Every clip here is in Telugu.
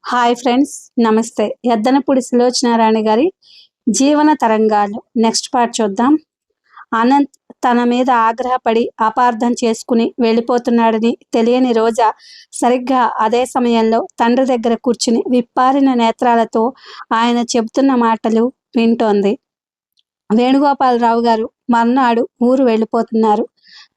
హాయ్ ఫ్రెండ్స్, నమస్తే. ఎద్దనపూడి సులోచనారాణి గారి జీవన తరంగాలు నెక్స్ట్ పార్ట్ చూద్దాం. అనంత్ తన మీద ఆగ్రహపడి అపార్థం చేసుకుని వెళ్ళిపోతున్నాడని తెలియని రోజా సరిగ్గా అదే సమయంలో తండ్రి దగ్గర కూర్చుని విప్పారిన నేత్రాలతో ఆయన చెబుతున్న మాటలు వింటోంది. వేణుగోపాలరావు గారు మర్నాడు ఊరు వెళ్ళిపోతున్నారు.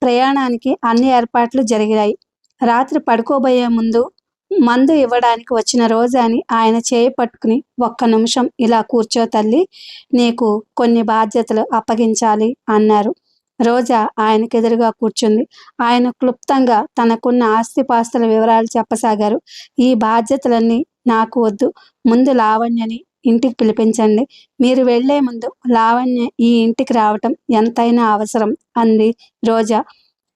ప్రయాణానికి అన్ని ఏర్పాట్లు జరిగాయి. రాత్రి పడుకోబోయే ముందు మందు ఇవ్వడానికి వచ్చిన రోజాని ఆయన చేయి పట్టుకుని, ఒక్క నిమిషం ఇలా కూర్చో తల్లి, నీకు కొన్ని బాధ్యతలు అప్పగించాలి అన్నారు. రోజా ఆయనకెదురుగా కూర్చుంది. ఆయన క్లుప్తంగా తనకున్న ఆస్తిపాస్తుల వివరాలు చెప్పసాగారు. ఈ బాధ్యతలన్నీ నాకు వద్దు, ముందు లావణ్యని ఇంటికి పిలిపించండి. మీరు వెళ్లే ముందు లావణ్య ఈ ఇంటికి రావటం ఎంతైనా అవసరం అంది రోజా.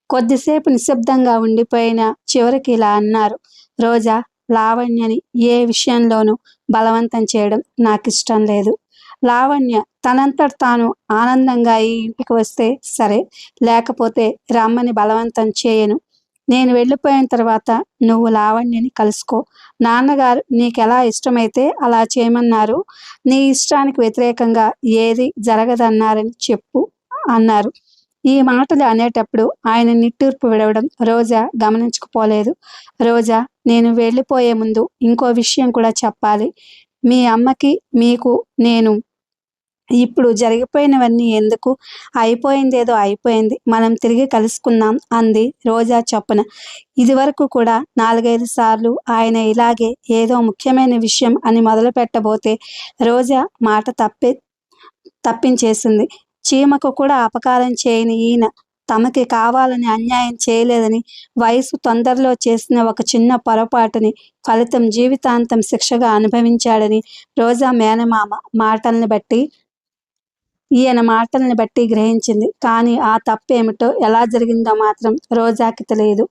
కొద్దిసేపు నిశ్శబ్దంగా ఉండిపోయిన చివరికి ఇలా అన్నారు. రోజా, లావణ్యని ఏ విషయంలోనూ బలవంతం చేయడం నాకిష్టం లేదు. లావణ్య తనంతట తాను ఆనందంగా ఈ ఇంటికి వస్తే సరే, లేకపోతే రమ్మని బలవంతం చేయను. నేను వెళ్ళిపోయిన తర్వాత నువ్వు లావణ్యని కలుసుకో. నాన్నగారు నీకెలా ఇష్టమైతే అలా చేయమన్నారు. నీ ఇష్టానికి వ్యతిరేకంగా ఏది జరగదన్నారని చెప్పు అన్నారు. ఈ మాటలు అనేటప్పుడు ఆయన నిట్టూర్పు విడవడం రోజా గమనించకపోలేదు. రోజా, నేను వెళ్ళిపోయే ముందు ఇంకో విషయం కూడా చెప్పాలి. మీ అమ్మకి మీకు నేను ఇప్పుడు జరిగిపోయినవన్నీ ఎందుకు? అయిపోయిందేదో అయిపోయింది, మనం తిరిగి కలుసుకుందాం అంది రోజా చొప్పున. ఇదివరకు కూడా 4-5 సార్లు ఆయన ఇలాగే ఏదో ముఖ్యమైన విషయం అని మొదలు పెట్టబోతే రోజా మాట తప్పించేసింది. చీమకు కూడా అపకారం చేయని ఈయన తమకి కావాలని అన్యాయం చేయలేదని, వయసు తొందరలో చేసిన ఒక చిన్న పొరపాటుని ఫలితం జీవితాంతం శిక్షగా అనుభవించాడని రోజా మేనమామ ఈయన మాటల్ని బట్టి గ్రహించింది. కానీ ఆ తప్పేమిటో, ఎలా జరిగిందో మాత్రం రోజాకి తెలియదు.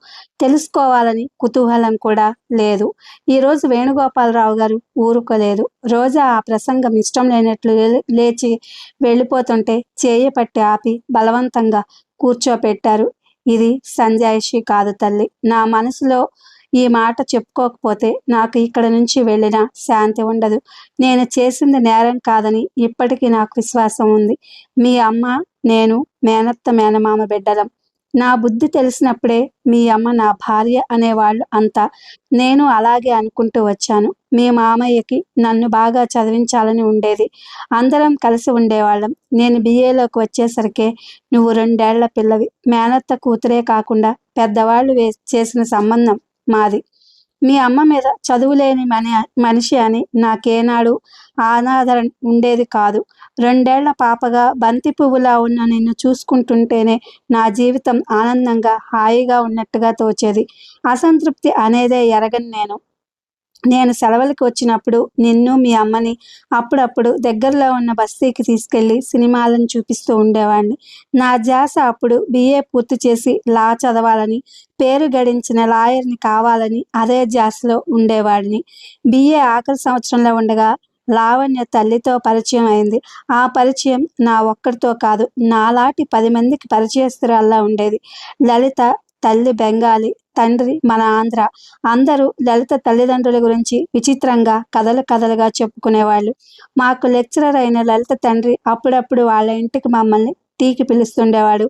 తెలుసుకోవాలని కుతూహలం కూడా లేదు. ఈరోజు వేణుగోపాలరావు గారు ఊరుకోలేదు. రోజా ఆ ప్రసంగం ఇష్టం లేనట్లు లేచి వెళ్ళిపోతుంటే చేయి పట్టి ఆపి బలవంతంగా కూర్చోపెట్టారు. ఇది సంజాయిషి కాదు తల్లి. నా మనసులో ఈ మాట చెప్పుకోకపోతే నాకు ఇక్కడ నుంచి వెళ్ళినా శాంతి ఉండదు. నేను చేసింది నేరం కాదని ఇప్పటికీ నాకు విశ్వాసం ఉంది. మీ అమ్మ నేను మేనత్త మేనమామ బిడ్డలం. నా బుద్ధి తెలిసినప్పుడే మీ అమ్మ నా భార్య అనేవాళ్ళు అంతా. నేను అలాగే అనుకుంటూ వచ్చాను. మీ మామయ్యకి నన్ను బాగా చదివించాలని ఉండేది. అందరం కలిసి ఉండేవాళ్ళం. నేను బిఏలోకి వచ్చేసరికే నువ్వు 2 ఏళ్ల పిల్లవి. మేనత్త కూతురే కాకుండా పెద్దవాళ్ళు చేసిన సంబంధం మాది. మీ అమ్మ మీద చదువులేని మనిషి అని నాకేనాడు ఆనాదరణ ఉండేది కాదు. 2 ఏళ్ల పాపగా బంతి పువ్వులా ఉన్న నిన్ను చూసుకుంటుంటేనే నా జీవితం ఆనందంగా హాయిగా ఉన్నట్టుగా తోచేది. అసంతృప్తి అనేదే ఎరగని నేను సెలవులకు వచ్చినప్పుడు నిన్ను మీ అమ్మని అప్పుడప్పుడు దగ్గరలో ఉన్న బస్తీకి తీసుకెళ్ళి సినిమాలను చూపిస్తూ ఉండేవాడిని. నా ధ్యాస అప్పుడు బిఏ పూర్తి చేసి లా చదవాలని, పేరు గడించిన లాయర్ని కావాలని అదే ధ్యాసలో ఉండేవాడిని. బిఏ ఆఖరి సంవత్సరంలో ఉండగా లావణ్య తల్లితో పరిచయం అయింది. ఆ పరిచయం నా ఒక్కడితో కాదు, నాలాంటి 10 మందికి పరిచయస్తురాల్లా ఉండేది. లలిత తల్లి బెంగాలీ, తండ్రి మన ఆంధ్ర. అందరూ లలిత తల్లిదండ్రుల గురించి విచిత్రంగా కథలుగా చెప్పుకునేవాళ్ళు. మాకు లెక్చరర్ అయిన లలిత తండ్రి అప్పుడప్పుడు వాళ్ళ ఇంటికి మమ్మల్ని టీకి పిలుస్తుండేవాడు.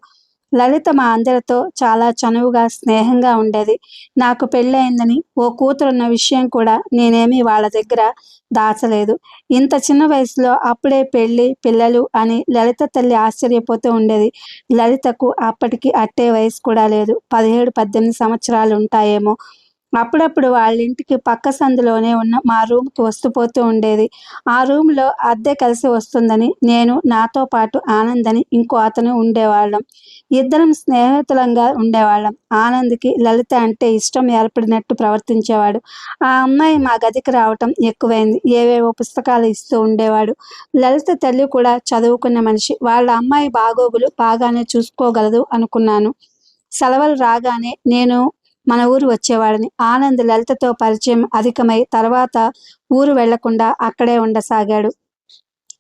లలిత మా అందరితో చాలా చనువుగా స్నేహంగా ఉండేది. నాకు పెళ్ళయిందని, ఓ కూతురున్న విషయం కూడా నేనేమీ వాళ్ళ దగ్గర దాచలేదు. ఇంత చిన్న వయసులో అప్పుడే పెళ్ళి పిల్లలు అని లలిత తల్లి ఆశ్చర్యపోతూ ఉండేది. లలితకు అప్పటికి అట్టే వయసు కూడా లేదు. 17-18 సంవత్సరాలు ఉంటాయేమో. అప్పుడప్పుడు వాళ్ళ ఇంటికి పక్క సందులోనే ఉన్న మా రూమ్కి వస్తూ పోతూ ఉండేది. ఆ రూమ్లో అద్దె కలిసి వస్తుందని నేను, నాతో పాటు ఆనందని ఇంకో అతను ఉండేవాళ్ళం. ఇద్దరం స్నేహితులంగా ఉండేవాళ్ళం. ఆనంద్కి లలిత అంటే ఇష్టం ఏర్పడినట్టు ప్రవర్తించేవాడు. ఆ అమ్మాయి మా గదికి రావటం ఎక్కువైంది. ఏవేవో పుస్తకాలు ఇస్తూ ఉండేవాడు. లలిత తల్లి కూడా చదువుకున్న మనిషి. వాళ్ళ అమ్మాయి బాగోగులు బాగానే చూసుకోగలదు అనుకున్నాను. సెలవులు రాగానే నేను మన ఊరు వచ్చేవాడిని. ఆనంద్ లలితతో పరిచయం అధికమై తర్వాత ఊరు వెళ్లకుండా అక్కడే ఉండసాగాడు.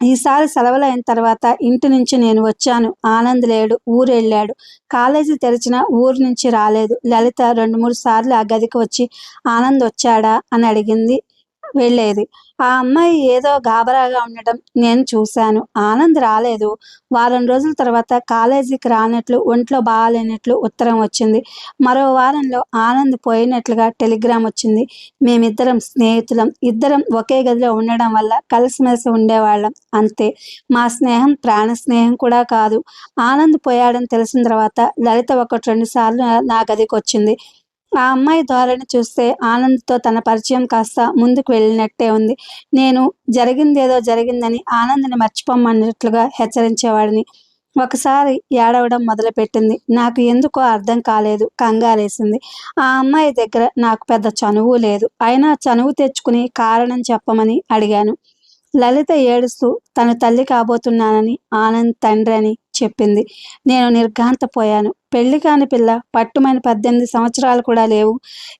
ఈసారి సెలవులైన తర్వాత ఇంటి నుంచి నేను వచ్చాను. ఆనంద్ లేడు, ఊరెళ్ళాడు. కాలేజీ తెరిచినా ఊరు నుంచి రాలేదు. లలిత 2-3 సార్లు ఆ గదికి వచ్చి ఆనంద్ వచ్చాడా అని అడిగింది. వెళ్ళేది. ఆ అమ్మాయి ఏదో గాబరాగా ఉండటం నేను చూశాను. ఆనంద్ రాలేదు. వారం రోజుల తర్వాత కాలేజీకి రానట్లు, ఒంట్లో బాగాలేనట్లు ఉత్తరం వచ్చింది. మరో వారంలో ఆనంద్ పోయినట్లుగా టెలిగ్రామ్ వచ్చింది. మేమిద్దరం స్నేహితులం. ఇద్దరం ఒకే గదిలో ఉండడం వల్ల కలిసిమెలిసి ఉండేవాళ్ళం. అంతే. మా స్నేహం ప్రాణ స్నేహం కూడా కాదు. ఆనంద్ పోయాడని తెలిసిన తర్వాత లలిత 1, 2 సార్లు నా గదికొచ్చింది. ఆ అమ్మాయి ధోరణి చూస్తే ఆనంద్‌తో తన పరిచయం కాస్త ముందుకు వెళ్ళినట్టే ఉంది. నేను జరిగిందేదో జరిగిందని ఆనంద్‌ని మర్చిపోమన్నట్లుగా హెచ్చరించేవాడిని. ఒకసారి ఏడవడం మొదలుపెట్టింది. నాకు ఎందుకో అర్థం కాలేదు. కంగారేసింది. ఆ అమ్మాయి దగ్గర నాకు పెద్ద చనువు లేదు. అయినా చనువు తెచ్చుకుని కారణం చెప్పమని అడిగాను. లలిత ఏడుస్తూ తను తల్లి కాబోతున్నానని, ఆనంద్ తండ్రని చెప్పింది. నేను నిర్ఘాంతపోయాను. పెళ్లి కాని పిల్ల, పట్టుమని 18 సంవత్సరాలు కూడా లేవు.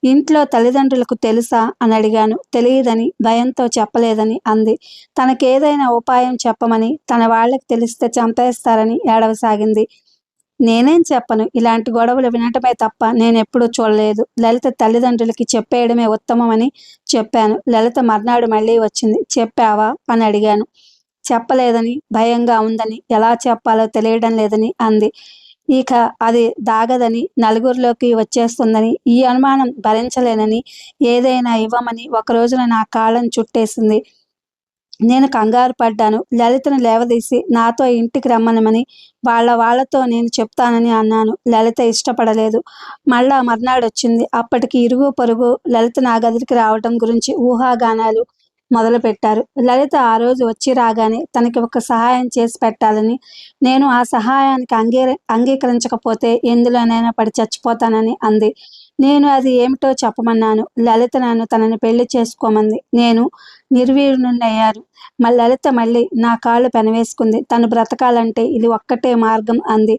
ఇంట్లో తల్లిదండ్రులకు తెలుసా అని అడిగాను. తెలియదని, భయంతో చెప్పలేదని అంది. తనకేదైనా ఉపాయం చెప్పమని, తన వాళ్ళకి తెలిస్తే చంపేస్తారని ఏడవసాగింది. నేనేం చెప్పను. ఇలాంటి గొడవలు వినటమే తప్ప నేనెప్పుడూ చూడలేదు. లలిత తల్లిదండ్రులకి చెప్పేయడమే ఉత్తమమని చెప్పాను. లలిత మర్నాడు మళ్ళీ వచ్చింది. చెప్పావా అని అడిగాను. చెప్పలేదని, భయంగా ఉందని, ఎలా చెప్పాలో తెలియడం లేదని అంది. ఇక అది దాగదని, నలుగురిలోకి వచ్చేస్తుందని, ఈ అనుమానం భరించలేనని, ఏదైనా ఇవ్వమని ఒక రోజున నా కాళ్ళను చుట్టేసింది. నేను కంగారు పడ్డాను. లలితను లేవదీసి నాతో ఇంటికి రమ్మనమని, వాళ్ళతో నేను చెప్తానని అన్నాను. లలిత ఇష్టపడలేదు. మళ్ళా మర్నాడొచ్చింది. అప్పటికి ఇరుగు పొరుగు లలిత నా గదికి రావటం గురించి ఊహాగానాలు మొదలుపెట్టారు. లలిత ఆ రోజు వచ్చి రాగానే తనకి ఒక సహాయం చేసి పెట్టాలని, నేను ఆ సహాయానికి అంగీకరించకపోతే ఎందులోనైనా పడి చచ్చిపోతానని అంది. నేను అది ఏమిటో చెప్పమన్నాను. లలిత నన్ను తనని పెళ్లి చేసుకోమంది. నేను నిర్వీర్యుడినయ్యాను. లలిత మళ్ళీ నా కాళ్ళు పెనవేసుకుంది. తను బ్రతకాలంటే ఇది ఒక్కటే మార్గం అంది.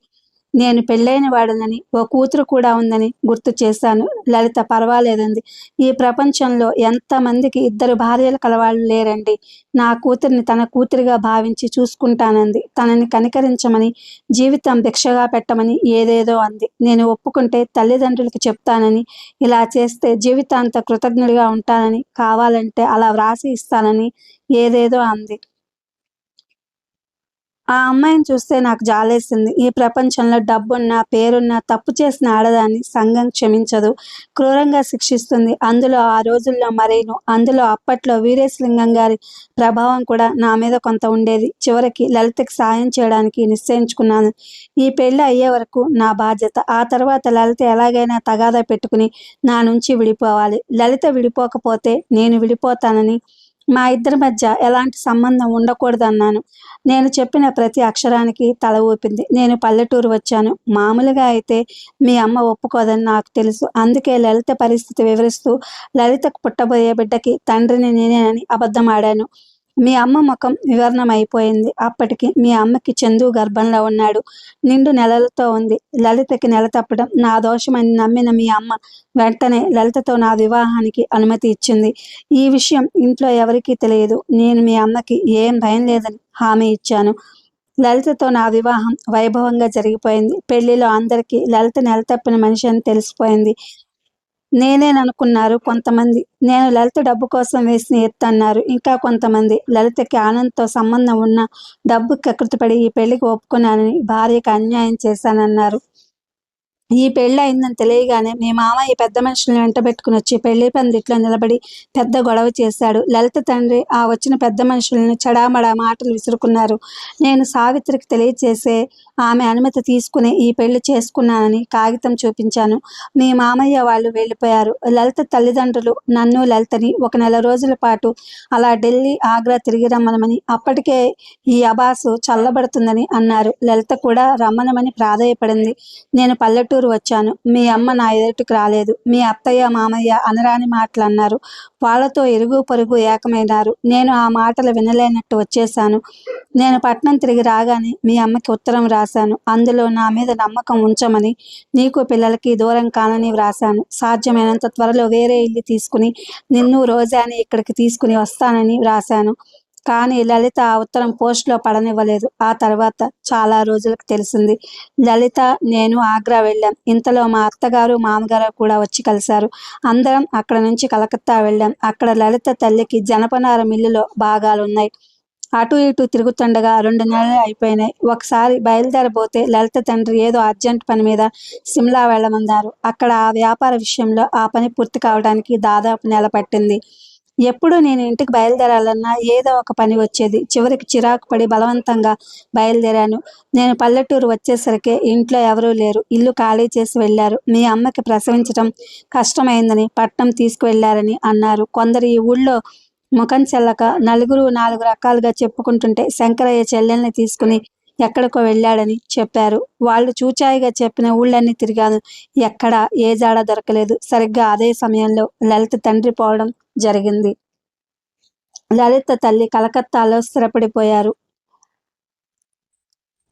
నేను పెళ్ళైన వాడినని, ఓ కూతురు కూడా ఉందని గుర్తు చేశాను. లలిత పర్వాలేదంది. ఈ ప్రపంచంలో ఎంతమందికి 2 భార్యలు కలవాళ్ళు లేరండి. నా కూతురిని తన కూతురిగా భావించి చూసుకుంటానంది. తనని కనికరించమని, జీవితం భిక్షగా పెట్టమని ఏదేదో అంది. నేను ఒప్పుకుంటే తల్లిదండ్రులకి చెప్తానని, ఇలా చేస్తే జీవితాంతం కృతజ్ఞుడిగా ఉంటానని, కావాలంటే అలా వ్రాసి ఇస్తానని ఏదేదో అంది. ఆ అమ్మాయిని చూస్తే నాకు జాలేసింది. ఈ ప్రపంచంలో డబ్బున్నా, పేరున్నా తప్పు చేసిన ఆడదాన్ని సంఘం క్షమించదు. క్రూరంగా శిక్షిస్తుంది. అందులో ఆ రోజుల్లో మరీను. అందులో అప్పట్లో వీరేశలింగం గారి ప్రభావం కూడా నా మీద కొంత ఉండేది. చివరికి లలితకి సాయం చేయడానికి నిశ్చయించుకున్నాను. ఈ పెళ్లి అయ్యే వరకు నా బాధ్యత. ఆ తర్వాత లలిత ఎలాగైనా తగాదా పెట్టుకుని నా నుంచి విడిపోవాలి. లలిత విడిపోకపోతే నేను విడిపోతానని, మా ఇద్దరి మధ్య ఎలాంటి సంబంధం ఉండకూడదన్నాను. నేను చెప్పిన ప్రతి అక్షరానికి తల ఊపింది. నేను పల్లెటూరు వచ్చాను. మామూలుగా అయితే మీ అమ్మ ఒప్పుకోదని నాకు తెలుసు. అందుకే లలిత పరిస్థితి వివరిస్తూ లలితకు పుట్టబోయే బిడ్డకి తండ్రిని నేనేనని అబద్ధమాడాను. మీ అమ్మ ముఖం వివరణమైపోయింది. అప్పటికి మీ అమ్మకి చందు గర్భంలో ఉన్నాడు. నిండు నెలలతో ఉంది. లలితకి నెల తప్పడం నా దోషమని నమ్మిన మీ అమ్మ వెంటనే లలితతో నా వివాహానికి అనుమతి ఇచ్చింది. ఈ విషయం ఇంట్లో ఎవరికీ తెలియదు. నేను మీ అమ్మకి ఏం భయం లేదని హామీ ఇచ్చాను. లలితతో నా వివాహం వైభవంగా జరిగిపోయింది. పెళ్లిలో అందరికీ లలిత నెల తప్పిన మనిషి అని తెలిసిపోయింది. నేనేననుకున్నారు కొంతమంది. నేను లలిత డబ్బు కోసం వేసిన ఎత్తన్నారు ఇంకా కొంతమంది. లలితకి ఆనంద్‌తో సంబంధం ఉన్నా డబ్బుకి కకృతిపడి ఈ పెళ్లికి ఒప్పుకున్నానని, భార్యకి అన్యాయం చేశానన్నారు. ఈ పెళ్ళయిందని తెలియగానే మీ మామయ్య పెద్ద మనుషుల్ని వెంటబెట్టుకునొచ్చి పెళ్లి పందిట్లో నిలబడి పెద్ద గొడవ చేశాడు. లలిత తండ్రి ఆ వచ్చిన పెద్ద మనుషుల్ని చెడామడా మాటలు విసురుకున్నారు. నేను సావిత్రికి తెలియచేసే ఆమె అనుమతి తీసుకుని ఈ పెళ్లి చేసుకున్నానని కాగితం చూపించాను. మీ మామయ్య వాళ్ళు వెళ్ళిపోయారు. లలిత తల్లిదండ్రులు నన్ను, లలితని ఒక నెల రోజుల పాటు అలా ఢిల్లీ, ఆగ్రా తిరిగి రమ్మనమని, అప్పటికే ఈ అబాసు చల్లబడుతుందని అన్నారు. లలిత కూడా రమ్మనమని ప్రాధేయపడింది. నేను పల్లెటూరు వచ్చాను. మీ అమ్మ నా ఎదుటికి రాలేదు. మీ అత్తయ్య, మామయ్య అనరాని మాటలన్నారు. వాళ్ళతో ఇరుగు పొరుగు ఏకమైనారు. నేను ఆ మాటలు వినలేనట్టు వచ్చేశాను. నేను పట్నం తిరిగి రాగానే మీ అమ్మకి ఉత్తరం రాశాను. అందులో నా మీద నమ్మకం ఉంచమని, నీకు పిల్లలకి దూరం కానని వ్రాశాను. సాధ్యమైనంత త్వరలో వేరే ఇల్లు తీసుకుని నిన్ను, రోజాని ఇక్కడికి తీసుకుని వస్తానని వ్రాశాను. కానీ లలిత ఆ ఉత్తరం పోస్ట్లో పడనివ్వలేదు. ఆ తర్వాత చాలా రోజులకు తెలిసింది. లలిత, నేను ఆగ్రా వెళ్ళాం. ఇంతలో మా అత్తగారు, మామగారు కూడా వచ్చి కలిశారు. అందరం అక్కడ నుంచి కలకత్తా వెళ్ళాం. అక్కడ లలిత తల్లికి జనపనార మిల్లులో భాగాలున్నాయి. అటు ఇటు తిరుగుతుండగా 2 నెలలు అయిపోయినాయి. ఒకసారి బయలుదేరబోతే లలిత తండ్రి ఏదో అర్జెంట్ పని మీద సిమ్లా వెళ్ళమన్నారు. అక్కడ ఆ వ్యాపార విషయంలో ఆ పని పూర్తి కావడానికి దాదాపు నెల పట్టింది. ఎప్పుడు నేను ఇంటికి బయలుదేరాలన్నా ఏదో ఒక పని వచ్చేది. చివరికి చిరాకు పడి బలవంతంగా బయలుదేరాను. నేను పల్లెటూరు వచ్చేసరికి ఇంట్లో ఎవరూ లేరు. ఇల్లు ఖాళీ చేసి వెళ్ళారు. మీ అమ్మకి ప్రసవించడం కష్టమైందని పట్నం తీసుకువెళ్ళారని అన్నారు. కొందరు ఈ ఊళ్ళో ముఖం చెల్లక నలుగురు 4 రకాలుగా చెప్పుకుంటుంటే శంకరయ్య చెల్లెల్ని తీసుకుని ఎక్కడికో వెళ్ళాడని చెప్పారు. వాళ్ళు చూచాయిగా చెప్పిన ఊళ్ళన్నీ తిరిగాను. ఎక్కడా ఏ జాడ దొరకలేదు. సరిగ్గా అదే సమయంలో లలిత తండ్రి పోవడం జరిగింది. లలిత తల్లి కలకత్తాలో స్థిరపడిపోయారు.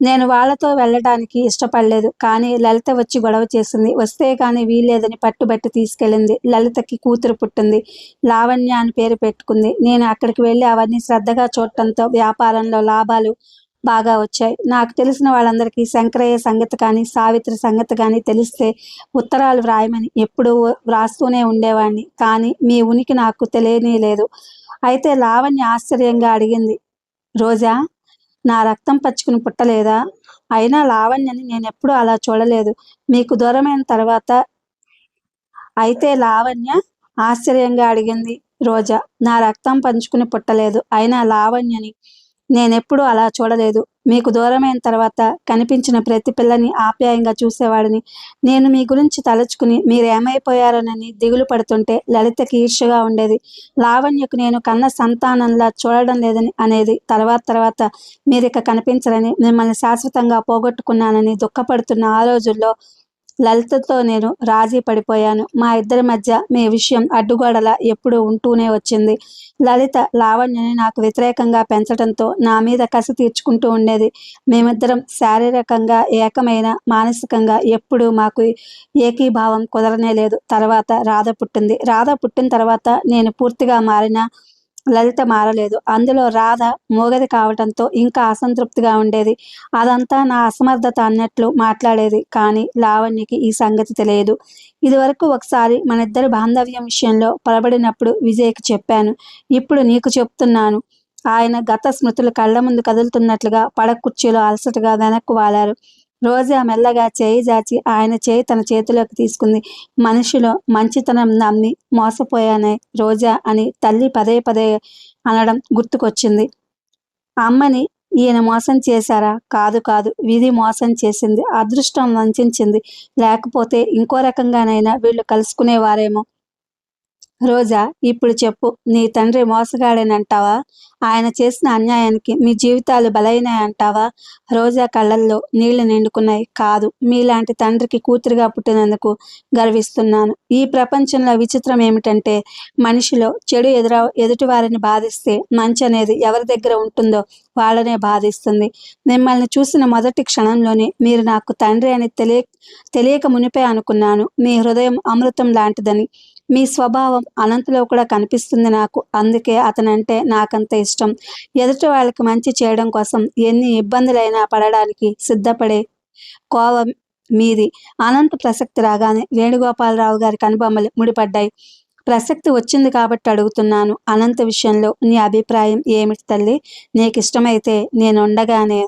నేను వాళ్ళతో వెళ్ళడానికి ఇష్టపడలేదు. కానీ లలిత వచ్చి గొడవ చేసింది. వస్తే కానీ వీల్లేదని పట్టుబట్టి తీసుకెళ్ళింది. లలితకి కూతురు పుట్టింది. లావణ్య అని పేరు పెట్టుకుంది. నేను అక్కడికి వెళ్ళి అవన్నీ శ్రద్ధగా చూడటంతో వ్యాపారంలో లాభాలు బాగా వచ్చాయి. నాకు తెలిసిన వాళ్ళందరికీ శంకరయ్య సంగతి కానీ, సావిత్రి సంగతి కానీ తెలిస్తే ఉత్తరాలు వ్రాయమని ఎప్పుడూ వ్రాస్తూనే ఉండేవాడిని. కానీ మీ ఉనికి నాకు తెలియనీలేదు. అయితే లావణ్య ఆశ్చర్యంగా అడిగింది, రోజా, నా రక్తం పచ్చుకుని పుట్టలేదా? అయినా లావణ్యని నేనెప్పుడూ అలా చూడలేదు. మీకు దూరమైన తర్వాత అయితే లావణ్య ఆశ్చర్యంగా అడిగింది రోజా. నా రక్తం పంచుకుని పుట్టలేదు. అయినా లావణ్యని నేనెప్పుడూ అలా చూడలేదు. మీకు దూరమైన తర్వాత కనిపించిన ప్రతి పిల్లని ఆప్యాయంగా చూసేవాడిని. నేను మీ గురించి తలుచుకుని మీరేమైపోయారోనని దిగులు పడుతుంటే లలితకి ఈర్ష్యగా ఉండేది. లావణ్యకు నేను కన్న సంతానంలా చూడడం లేదని అనేది. తర్వాత మీరిక కనిపించరని, మిమ్మల్ని శాశ్వతంగా పోగొట్టుకున్నానని దుఃఖపడుతున్న ఆ రోజుల్లో లలితతో నేను రాజీ పడిపోయాను. మా ఇద్దరి మధ్య మీ విషయం అడ్డుగోడలా ఎప్పుడూ ఉంటూనే వచ్చింది. లలిత లావణ్యని నాకు వ్యతిరేకంగా పెంచడంతో నా మీద కసి తీర్చుకుంటూ ఉండేది. మేమిద్దరం శారీరకంగా ఏకమైన, మానసికంగా ఎప్పుడూ మాకు ఏకీభావం కుదరనే లేదు. తర్వాత రాధ పుట్టింది. రాధ పుట్టిన తర్వాత నేను పూర్తిగా మారినా లలిత మారలేదు. అందులో రాధ మూగది కావటంతో ఇంకా అసంతృప్తిగా ఉండేది. అదంతా నా అసమర్థత అన్నట్లు మాట్లాడేది. కానీ లావణ్యకి ఈ సంగతి తెలియదు. ఇదివరకు ఒకసారి మనిద్దరి బాంధవ్యం విషయంలో పొరబడినప్పుడు విజయ్కి చెప్పాను. ఇప్పుడు నీకు చెప్తున్నాను. ఆయన గత స్మృతులు కళ్ళ ముందు కదులుతున్నట్లుగా పడక కుర్చీలో అలసటగా వెనక్కు వాలారు. రోజా మెల్లగా చేయి జాచి ఆయన చేయి తన చేతిలోకి తీసుకుంది. మనిషిలో మంచితనం నమ్మి మోసపోయానే రోజా అని తల్లి పదే పదే అనడం గుర్తుకొచ్చింది. అమ్మని ఈయన మోసం చేశారా? కాదు కాదు, విధి మోసం చేసింది. అదృష్టం వంచింది. లేకపోతే ఇంకో రకంగానైనా వీళ్ళు కలుసుకునేవారేమో. రోజా, ఇప్పుడు చెప్పు, నీ తండ్రి మోసగాడేనంటావా? ఆయన చేసిన అన్యాయానికి మీ జీవితాలు బలైనాయంటావా? రోజా కళ్ళల్లో నీళ్లు నిండుకున్నాయి. కాదు, మీలాంటి తండ్రికి కూతురిగా పుట్టినందుకు గర్విస్తున్నాను. ఈ ప్రపంచంలో విచిత్రం ఏమిటంటే మనిషిలో చెడు ఎదుటివారిని బాధిస్తే మంచి అనేది ఎవరి దగ్గర ఉంటుందో వాళ్ళనే బాధిస్తుంది. మిమ్మల్ని చూసిన మొదటి క్షణంలోనే మీరు నాకు తండ్రి అని తెలియక మునిపే అనుకున్నాను. మీ హృదయం అమృతం లాంటిదని, మీ స్వభావం అనంతలో కూడా కనిపిస్తుంది నాకు. అందుకే అతనంటే నాకంత ఇష్టం. ఎదుటి వాళ్ళకి మంచి చేయడం కోసం ఎన్ని ఇబ్బందులైనా పడడానికి సిద్ధపడే కోవం మీది. అనంత ప్రసక్తి రాగానే వేణుగోపాలరావు గారి కనుబొమ్మలు ముడిపడ్డాయి. ప్రసక్తి వచ్చింది కాబట్టి అడుగుతున్నాను. అనంత విషయంలో నీ అభిప్రాయం ఏమిటి తల్లి? నీకిష్టమైతే నేనుండగానే.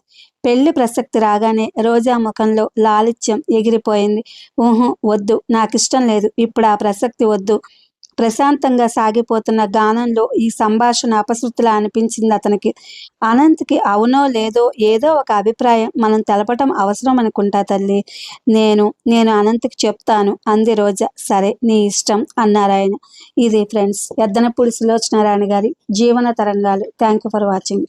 పెళ్లి ప్రసక్తి రాగానే రోజా ముఖంలో లాలిత్యం ఎగిరిపోయింది. వద్దు, నాకిష్టం లేదు. ఇప్పుడు ఆ ప్రసక్తి వద్దు. ప్రశాంతంగా సాగిపోతున్న గానంలో ఈ సంభాషణ అపశృతిలా అనిపించింది అతనికి. అనంత్కి అవునో లేదో ఏదో ఒక అభిప్రాయం మనం తెలపటం అవసరం అనుకుంటా తల్లి. నేను అనంత్కి చెప్తాను అంది రోజా. సరే, నీ ఇష్టం అన్నారాయన. ఇది ఫ్రెండ్స్, ఎద్దనపూడి సులోచనారాయణ గారి జీవన తరంగాలు. Thank you for watching.